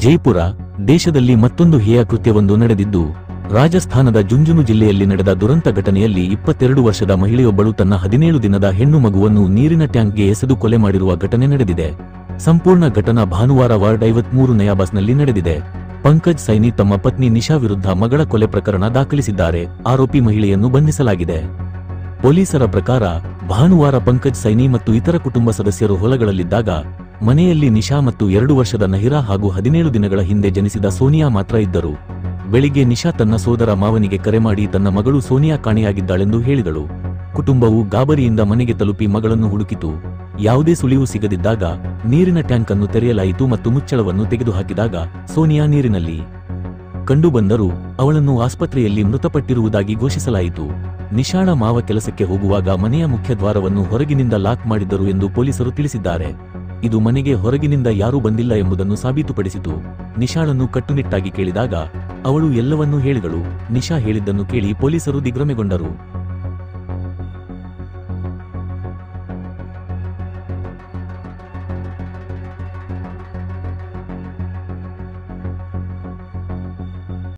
ಜೈಪುರ ದೇಶದಲ್ಲಿ ಮತ್ತೊಂದು ಹೇಯ ಕೃತ್ಯವೊಂದು ನಡೆದಿದ್ದು, ರಾಜಸ್ಥಾನದ ಜುಂಜುನು ಜಿಲ್ಲೆಯಲ್ಲಿ ನಡೆದ ದುರಂತ ಘಟನೆಯಲ್ಲಿ 22 ವರ್ಷದ ಮಹಿಳೆಯೊಬ್ಬಳು ತನ್ನ 17 ದಿನದ ಹೆಣ್ಣು ಮಗುವನ್ನು ನೀರಿನ ಟ್ಯಾಂಕ್ಗೆ ಎಸೆದು ಕೊಲೆ ಮಾಡಿರುವ ಘಟನೆ ನಡೆದಿದೆ. ಸಂಪೂರ್ಣ ಘಟನಾ ಭಾನುವಾರ ವಾರ್ಡ್ 53ನೇ ಬಸ್ನಲ್ಲಿ ನಡೆದಿದೆ. ಪಂಕಜ್ ಸೈನಿ ತಮ್ಮ ಪತ್ನಿ ನಿಶಾ ವಿರುದ್ಧ ಮಗಳ ಕೊಲೆ ಪ್ರಕರಣ ದಾಖಲಿಸಿದ್ದಾರೆ. ಆರೋಪಿ ಮಹಿಳೆಯನ್ನು ಬಂಧಿಸಲಾಗಿದೆ. ಪೊಲೀಸರ ಪ್ರಕಾರ ಭಾನುವಾರ ಪಂಕಜ್ ಸೈನಿ ಮತ್ತು ಇತರ ಕುಟುಂಬ ಸದಸ್ಯರು ಹೊಲಗಳಲ್ಲಿದ್ದಾಗ ಮನೆಯಲ್ಲಿ ನಿಶಾ ಮತ್ತು 2 ವರ್ಷದ ನಹಿರಾ ಹಾಗೂ 17 ದಿನಗಳ ಹಿಂದೆ ಜನಿಸಿದ ಸೋನಿಯಾ ಮಾತ್ರ ಇದ್ದರು. ಬೆಳಿಗ್ಗೆ ನಿಶಾ ತನ್ನ ಸೋದರ ಮಾವನಿಗೆ ಕರೆ ಮಾಡಿ ತನ್ನ ಮಗಳು ಸೋನಿಯಾ ಕಾಣೆಯಾಗಿದ್ದಾಳೆಂದು ಹೇಳಿದಳು. ಕುಟುಂಬವು ಗಾಬರಿಯಿಂದ ಮನೆಗೆ ತಲುಪಿ ಮಗಳನ್ನು ಹುಡುಕಿತು. ಯಾವುದೇ ಸುಳಿವು ಸಿಗದಿದ್ದಾಗ ನೀರಿನ ಟ್ಯಾಂಕ್ ಅನ್ನು ತೆರೆಯಲಾಯಿತು ಮತ್ತು ಮುಚ್ಚಳವನ್ನು ತೆಗೆದುಹಾಕಿದಾಗ ಸೋನಿಯಾ ನೀರಿನಲ್ಲಿ ಕಂಡುಬಂದರೂ ಅವಳನ್ನು ಆಸ್ಪತ್ರೆಯಲ್ಲಿ ಮೃತಪಟ್ಟಿರುವುದಾಗಿ ಘೋಷಿಸಲಾಯಿತು. ನಿಶಾಳ ಮಾವ ಕೆಲಸಕ್ಕೆ ಹೋಗುವಾಗ ಮನೆಯ ಮುಖ್ಯ ದ್ವಾರವನ್ನು ಹೊರಗಿನಿಂದ ಲಾಕ್ ಮಾಡಿದ್ದರು ಎಂದು ಪೊಲೀಸರು ತಿಳಿಸಿದ್ದಾರೆ. ಇದು ಮನೆಗೆ ಹೊರಗಿನಿಂದ ಯಾರೂ ಬಂದಿಲ್ಲ ಎಂಬುದನ್ನು ಸಾಬೀತುಪಡಿಸಿತು. ನಿಶಾಳನ್ನು ಕಟ್ಟುನಿಟ್ಟಾಗಿ ಕೇಳಿದಾಗ ಅವಳು ಎಲ್ಲವನ್ನೂ ಹೇಳಿದಳು. ನಿಶಾ ಹೇಳಿದ್ದನ್ನು ಕೇಳಿ ಪೊಲೀಸರು ದಿಗ್ಭ್ರಮೆಗೊಂಡರು.